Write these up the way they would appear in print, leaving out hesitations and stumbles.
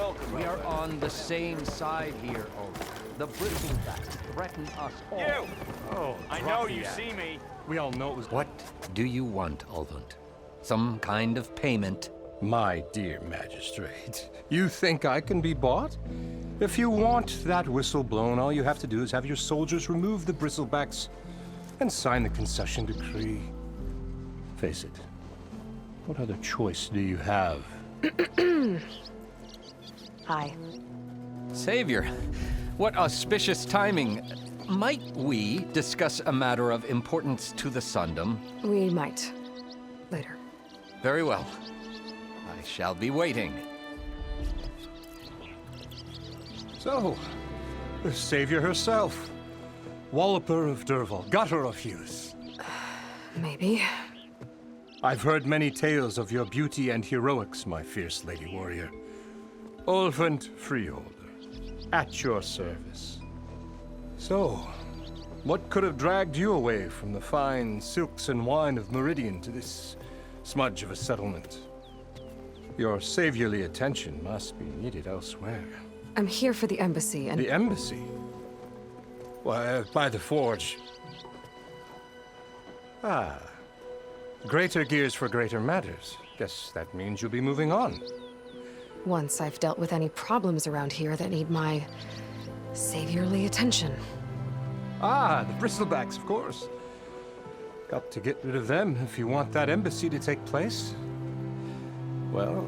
welcome. We are on the same side here, Olaf. The bristlebacks threaten us all. You! Oh, I know you see me. We all know it was... What do you want, Olvund? Some kind of payment? My dear magistrate, you think I can be bought? If you want that whistle blown, all you have to do is have your soldiers remove the bristlebacks and sign the concession decree. Face it, what other choice do you have? Hi. Savior, what auspicious timing. Might we discuss a matter of importance to the Sundom? We might. Later. Very well. I shall be waiting. So, the savior herself. Walloper of Derval, gutter of youth. Maybe. I've heard many tales of your beauty and heroics, my fierce lady warrior. Olfund Freeholder, at your service. So, what could have dragged you away from the fine silks and wine of Meridian to this smudge of a settlement? Your saviorly attention must be needed elsewhere. I'm here for the embassy and... The embassy? Why, by the forge. Ah. Greater gears for greater matters. Guess that means you'll be moving on. Once I've dealt with any problems around here that need my saviorly attention. Ah, the bristlebacks, of course. Got to get rid of them if you want that embassy to take place. Well,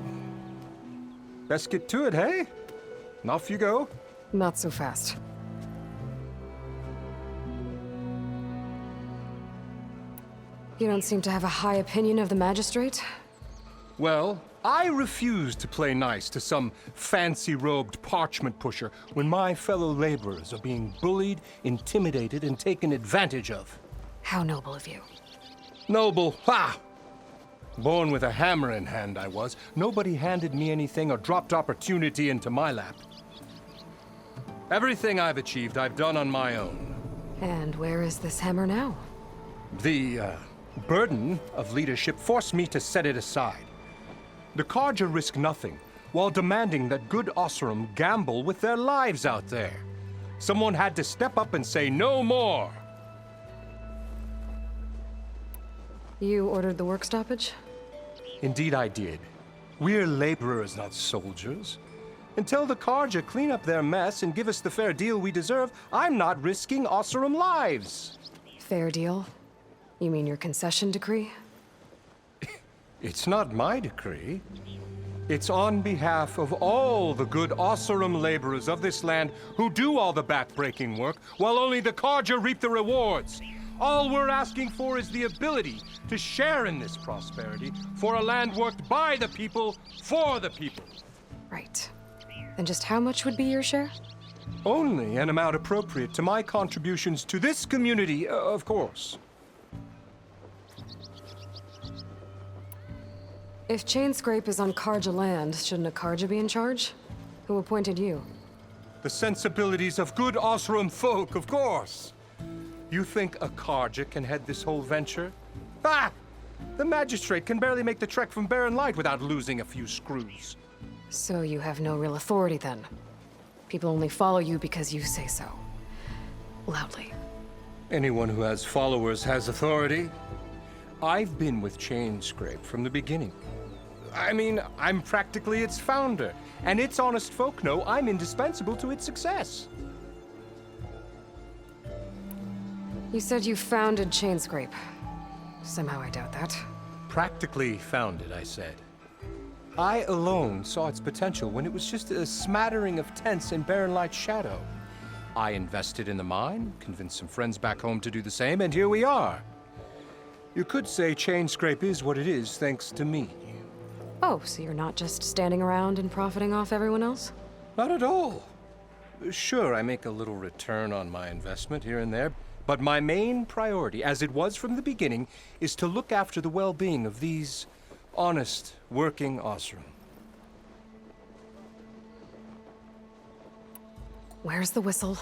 best get to it, hey? And off you go. Not so fast. You don't seem to have a high opinion of the magistrate? Well, I refuse to play nice to some fancy-robed parchment pusher when my fellow laborers are being bullied, intimidated, and taken advantage of. How noble of you. Noble, ha! Born with a hammer in hand, I was. Nobody handed me anything or dropped opportunity into my lap. Everything I've achieved, I've done on my own. And where is this hammer now? The, burden of leadership forced me to set it aside. The Carja risk nothing, while demanding that good Osseram gamble with their lives out there. Someone had to step up and say no more. You ordered the work stoppage? Indeed I did. We're laborers, not soldiers. Until the Carja clean up their mess and give us the fair deal we deserve, I'm not risking Osseram lives. Fair deal? You mean your concession decree? It's not my decree. It's on behalf of all the good Osseram laborers of this land who do all the back-breaking work, while only the Carja reap the rewards. All we're asking for is the ability to share in this prosperity for a land worked by the people, for the people. Right. And just how much would be your share? Only an amount appropriate to my contributions to this community, of course. If Chainscrape is on Carja land, shouldn't a Carja be in charge? Who appointed you? The sensibilities of good Osseram folk, of course. You think a Carja can head this whole venture? Ah! The magistrate can barely make the trek from Barren Light without losing a few screws. So you have no real authority then? People only follow you because you say so. Loudly. Anyone who has followers has authority. I've been with Chainscrape from the beginning. I mean, I'm practically its founder, and its honest folk know I'm indispensable to its success. You said you founded Chainscrape. Somehow I doubt that. Practically founded, I said. I alone saw its potential when it was just a smattering of tents in Barren Light's shadow. I invested in the mine, convinced some friends back home to do the same, and here we are. You could say Chainscrape is what it is thanks to me. Oh, so you're not just standing around and profiting off everyone else? Not at all. Sure, I make a little return on my investment here and there, but my main priority, as it was from the beginning, is to look after the well-being of these honest, working Osseram. Where's the whistle?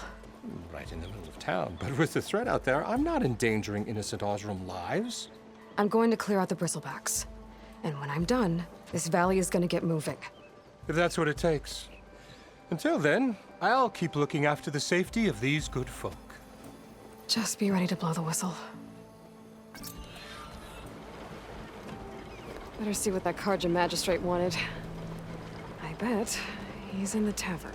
Right in the middle of town, but with the threat out there, I'm not endangering innocent Osseram lives. I'm going to clear out the bristlebacks. And when I'm done, this valley is going to get moving. If that's what it takes. Until then, I'll keep looking after the safety of these good folk. Just be ready to blow the whistle. Better see what that Carja magistrate wanted. I bet he's in the tavern.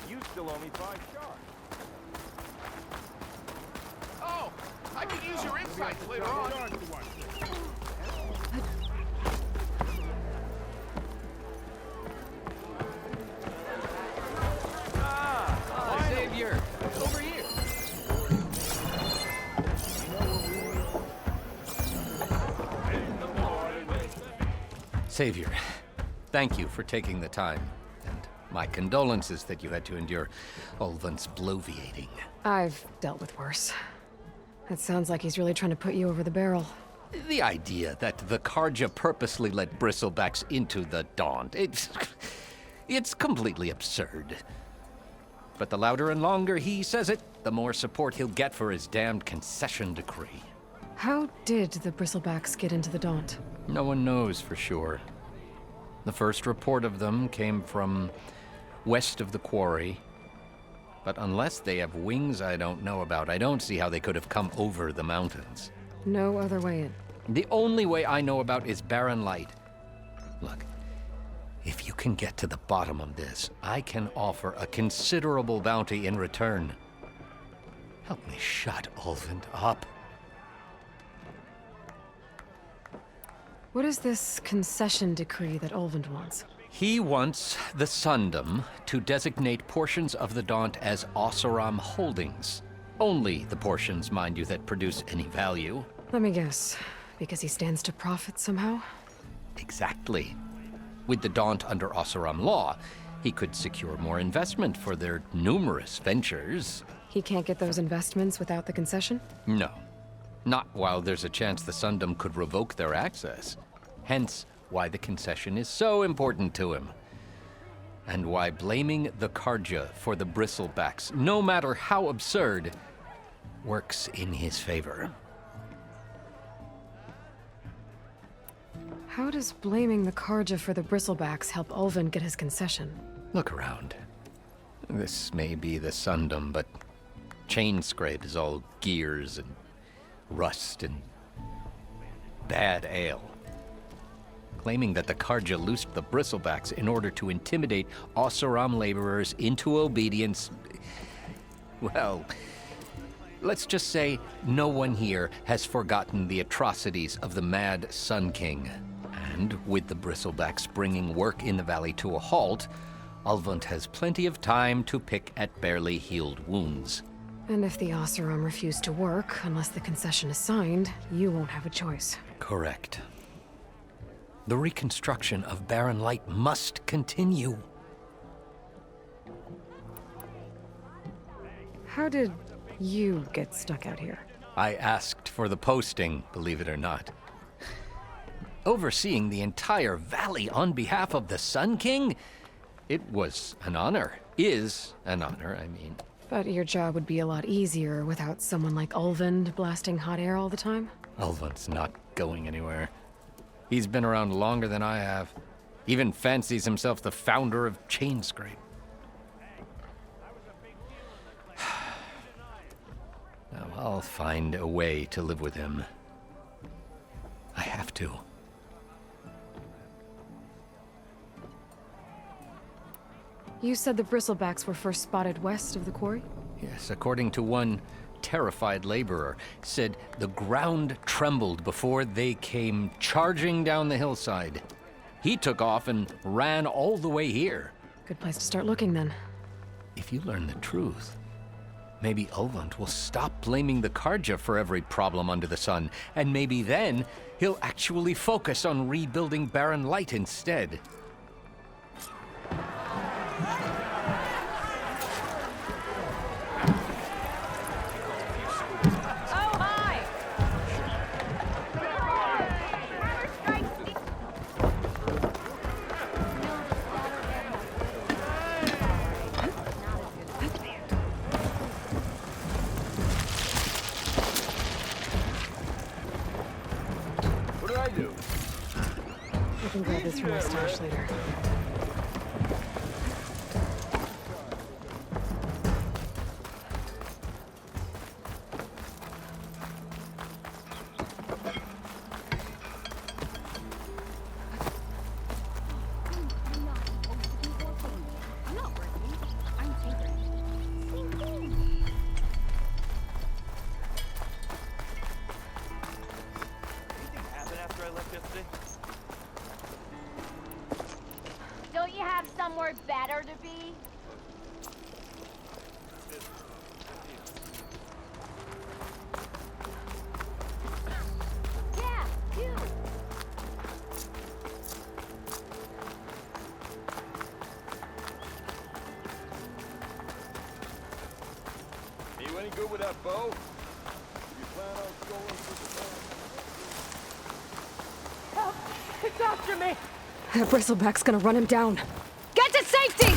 You still owe me 5 shards. Oh, I could use your insights later on. Savior, over here. Savior, thank you for taking the time. And my condolences that you had to endure Ulvund's bloviating. I've dealt with worse. It sounds like he's really trying to put you over the barrel. The idea that the Carja purposely let bristlebacks into the Daunt, it's completely absurd. But the louder and longer he says it, the more support he'll get for his damned concession decree. How did the bristlebacks get into the Daunt? No one knows for sure. The first report of them came from west of the quarry. But unless they have wings I don't know about, I don't see how they could have come over the mountains. No other way in. The only way I know about is barren light. Look, if you can get to the bottom of this, I can offer a considerable bounty in return. Help me shut Ulvund up. What is this concession decree that Ulvund wants? He wants the Sundom to designate portions of the Daunt as Oseram holdings. Only the portions, mind you, that produce any value. Let me guess. Because he stands to profit somehow? Exactly. With the Daunt under Oseram law, he could secure more investment for their numerous ventures. He can't get those investments without the concession? No. Not while there's a chance the Sundom could revoke their access. Hence, why the concession is so important to him. And why blaming the Carja for the bristlebacks, no matter how absurd, works in his favor. How does blaming the Carja for the bristlebacks help Ulvund get his concession? Look around. This may be the Sundom, but Chainscrape is all gears and rust and bad ale. Claiming that the Carja loosed the bristlebacks in order to intimidate Oseram laborers into obedience. Well, let's just say no one here has forgotten the atrocities of the Mad Sun King. And with the bristlebacks bringing work in the valley to a halt, Ulvund has plenty of time to pick at barely healed wounds. And if the Oseram refuse to work, unless the concession is signed, you won't have a choice. Correct. The reconstruction of Barren Light must continue. How did you get stuck out here? I asked for the posting, believe it or not. Overseeing the entire valley on behalf of the Sun King? It was an honor. Is an honor, I mean. But your job would be a lot easier without someone like Ulvund blasting hot air all the time? Ulvund's not going anywhere. He's been around longer than I have. Even fancies himself the founder of Chainscrape. Now, I'll find a way to live with him. I have to. You said the bristlebacks were first spotted west of the quarry? Yes, according to one terrified laborer, said the ground trembled before they came charging down the hillside. He took off and ran all the way here. Good place to start looking, then. If you learn the truth, maybe Ulvund will stop blaming the Carja for every problem under the sun, and maybe then he'll actually focus on rebuilding Barren Light instead. do. I can grab this from my stash later. Anything happen after I left yesterday? Don't you have somewhere better to be? Yeah, you. Are you any good with that bow? You plan on going to the It's after me. That bristleback's gonna run him down. Get to safety!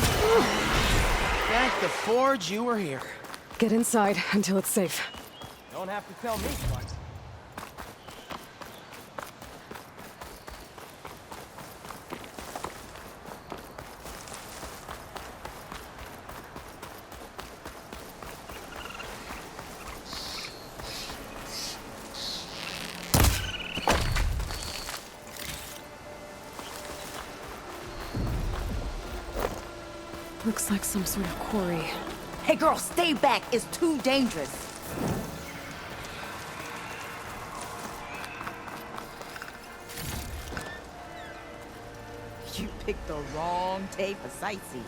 Thank the Forge you were here. Get inside until it's safe. Don't have to tell me twice. Looks like some sort of quarry. Hey girl, stay back. It's too dangerous. You picked the wrong day for sightseeing.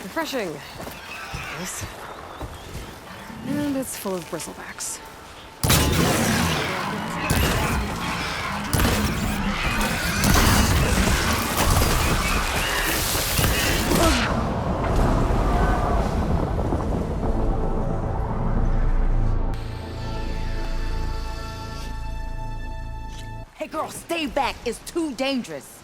Refreshing. Yes. And it's full of bristlebacks. Hey girl, stay back. It's too dangerous.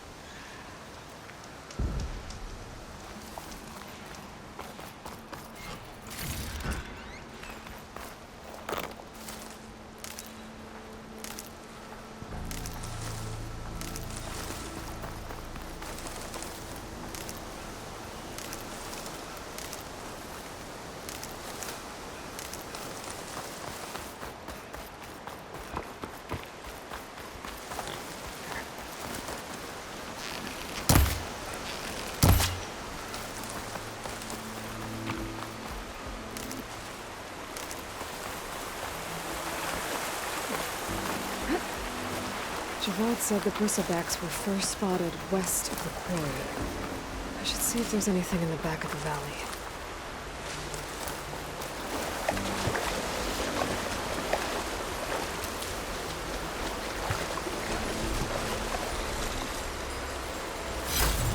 Javod said the bristlebacks were first spotted west of the quarry. I should see if there's anything in the back of the valley.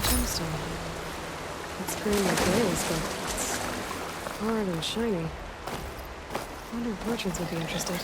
Gemstone. It's green like rails, but it's hard and shiny. I wonder if merchants would be interested.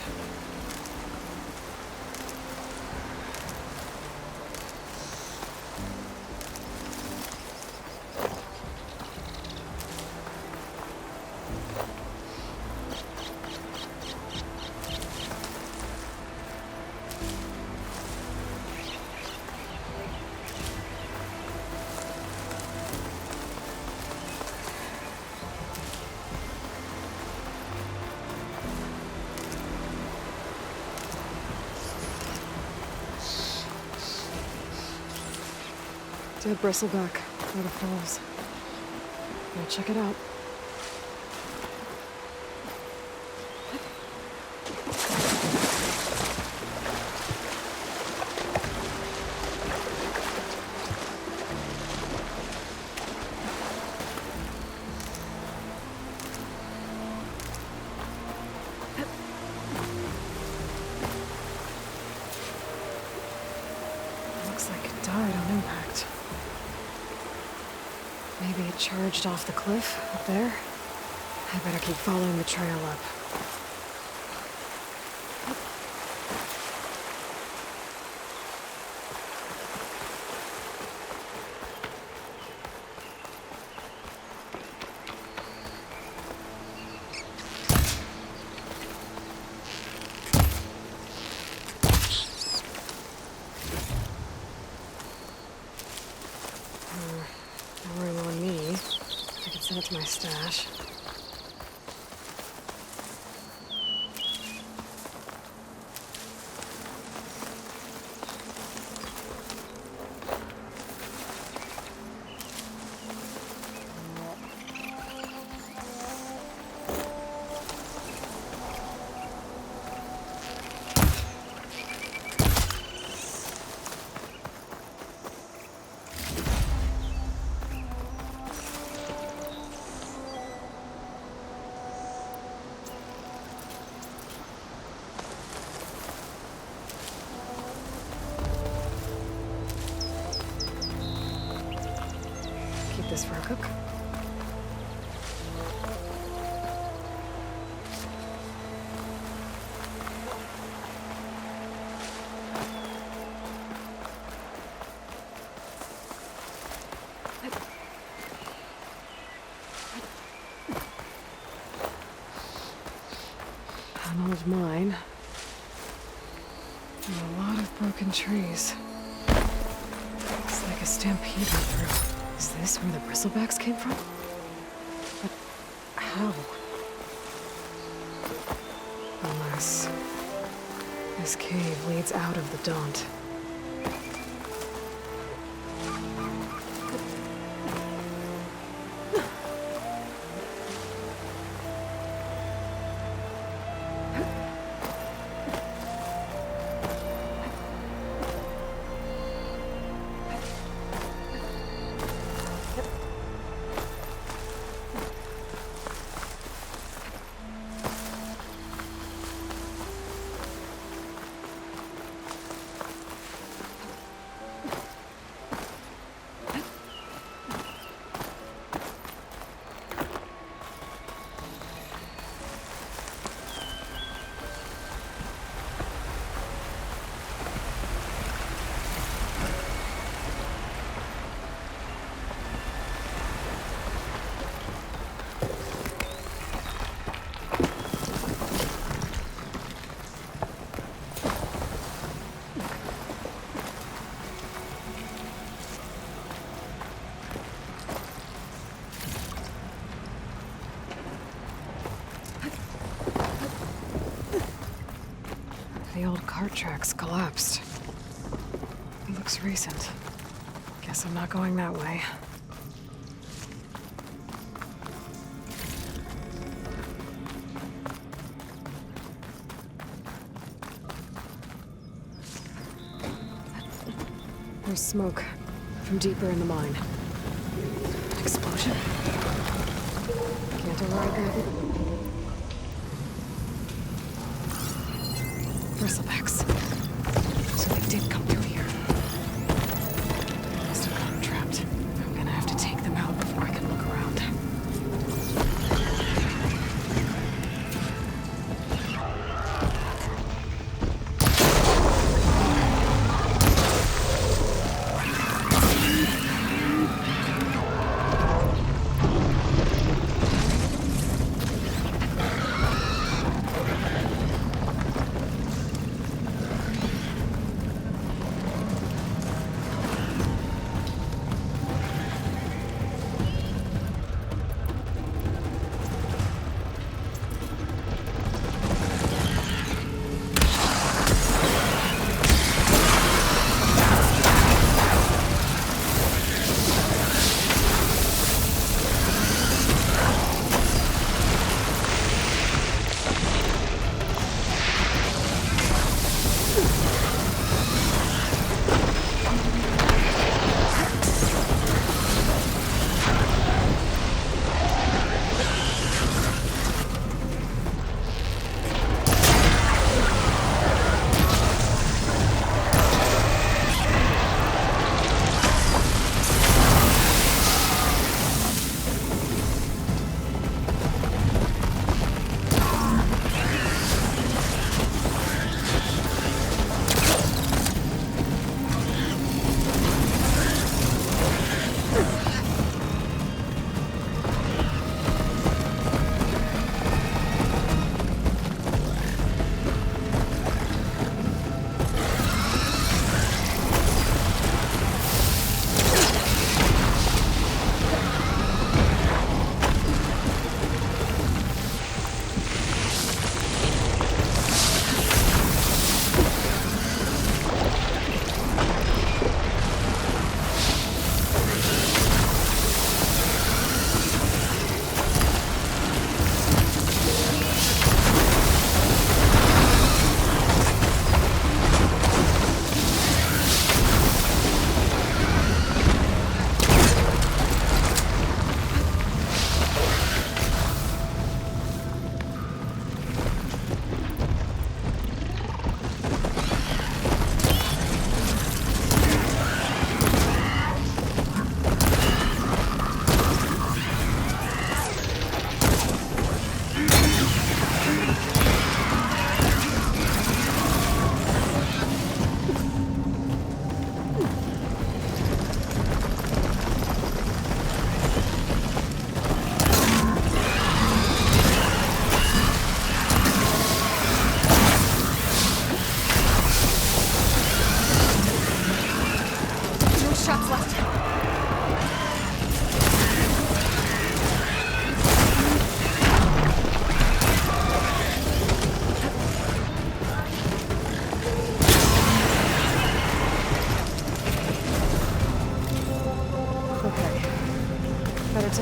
Dead bristleback by the falls. I'll check it out. Looks like it died on impact. Maybe it charged off the cliff up there? I better keep following the trail up. No room on me. I can send it to my stash. Keep this for a cook. An old mine. And a lot of broken trees. Looks like a stampede went through. Is this where the bristlebacks came from? But how? Unless this cave leads out of the Daunt. The old cart tracks collapsed. It looks recent. Guess I'm not going that way. There's smoke from deeper in the mine. An explosion? Can't override gravity. Bristlebacks. So they did come through here. Must have gotten trapped. I'm gonna have to take them out before I can look around.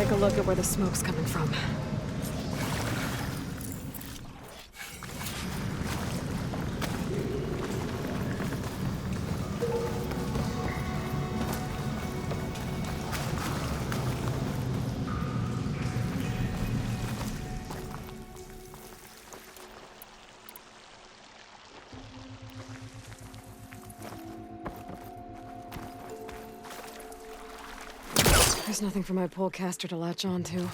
take a look at where the smoke's coming from. There's nothing for my polecaster to latch onto.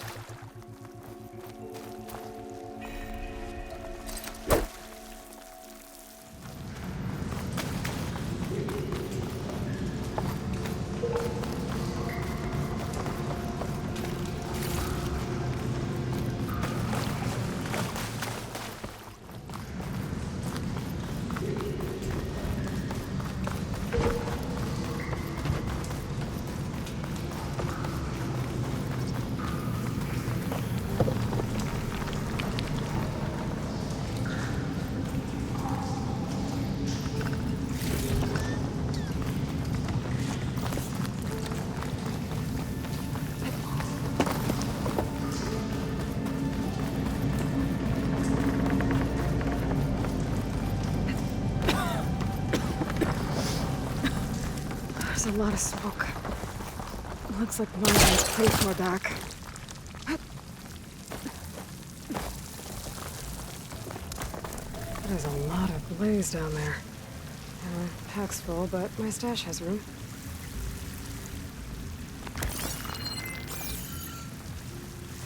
There's a lot of smoke. Looks like one of them's pretty far back. There's a lot of blaze down there. Pack's full, but my stash has room.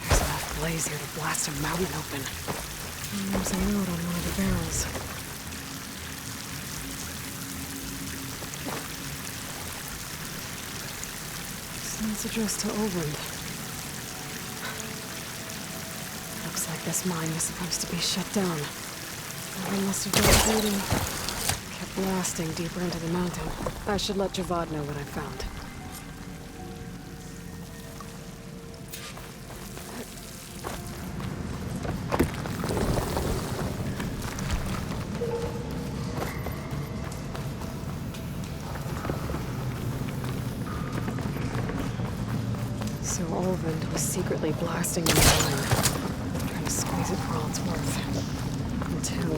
There's enough blaze here to blast a mountain open. And there's a note on one of the barrels. It's addressed to Overrun. Looks like this mine was supposed to be shut down. Overrun must have been waiting. Kept blasting deeper into the mountain. I should let Javad know what I found. So Overrun was secretly blasting the mine, trying to squeeze it for all it's worth. Until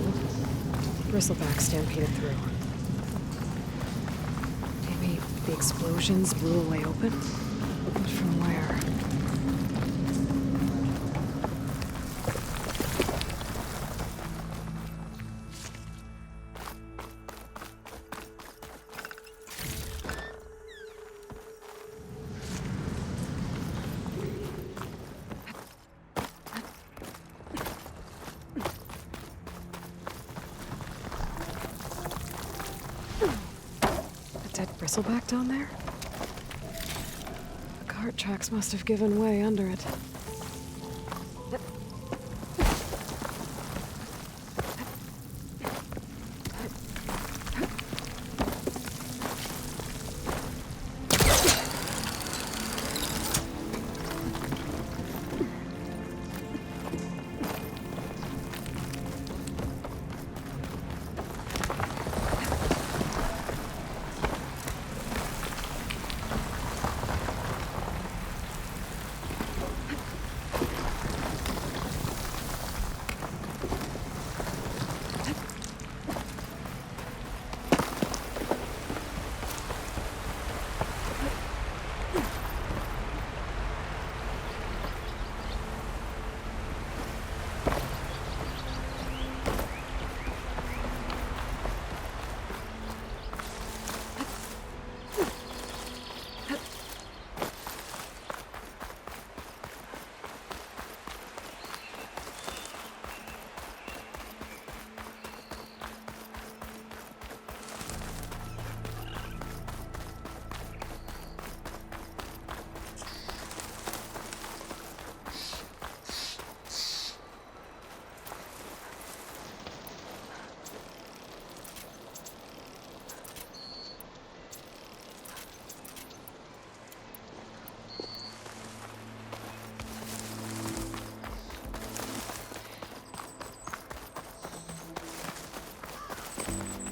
Bristleback stampeded through. Maybe the explosions blew a way open? But from where? Bristleback down there? The cart tracks must have given way under it.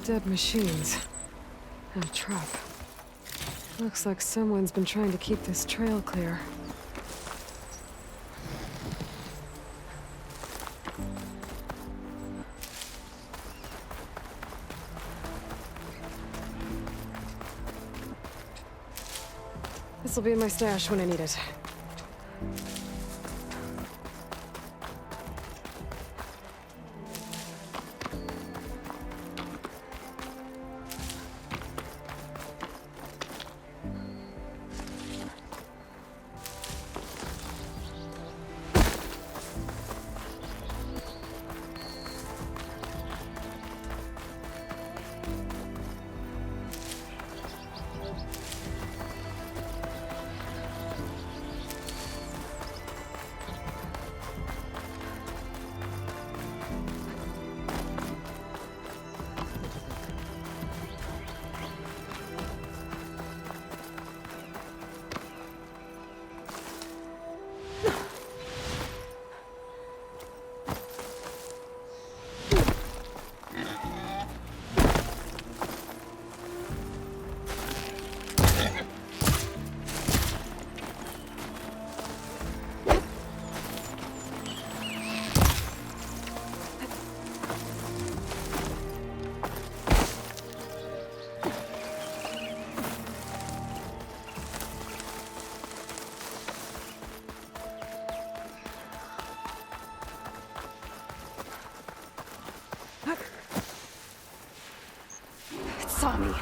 Dead machines. And a trap. Looks like someone's been trying to keep this trail clear. This'll be in my stash when I need it. It saw me.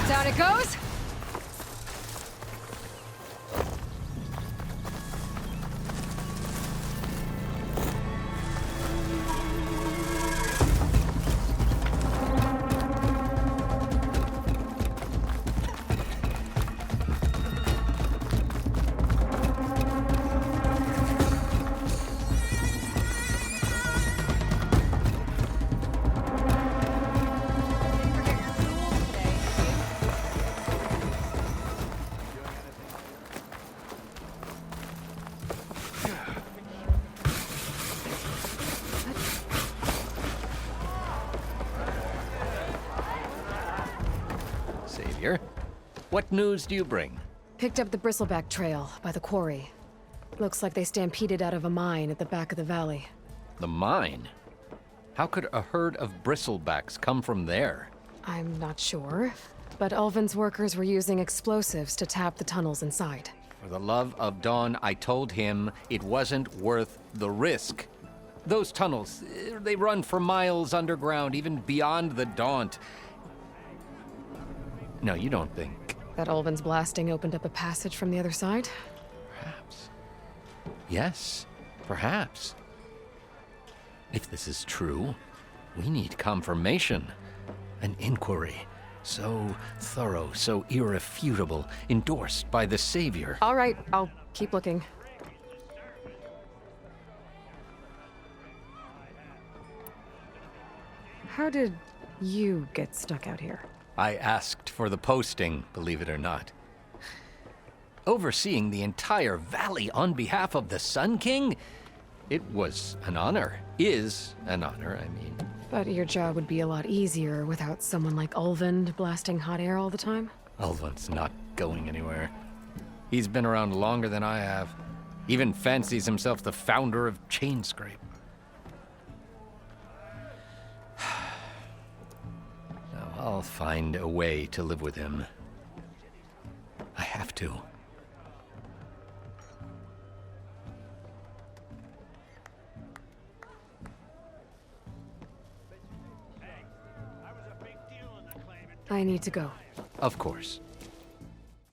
Down it goes. Savior, what news do you bring? Picked up the bristleback trail by the quarry. Looks like they stampeded out of a mine at the back of the valley. The mine? How could a herd of bristlebacks come from there? I'm not sure, but Ulvin's workers were using explosives to tap the tunnels inside. For the love of Dawn, I told him it wasn't worth the risk. Those tunnels, they run for miles underground, even beyond the Daunt. No, you don't think. That Ulvin's blasting opened up a passage from the other side? Perhaps. Yes, perhaps. If this is true, we need confirmation. An inquiry. So thorough, so irrefutable, endorsed by the Savior. All right, I'll keep looking. How did you get stuck out here? I asked for the posting, believe it or not. Overseeing the entire valley on behalf of the Sun King? It was an honor. Is an honor, I mean. But your job would be a lot easier without someone like Ulvin blasting hot air all the time? Ulvin's not going anywhere. He's been around longer than I have. Even fancies himself the founder of Chainscrape. Now, I'll find a way to live with him. I have to. I need to go. Of course.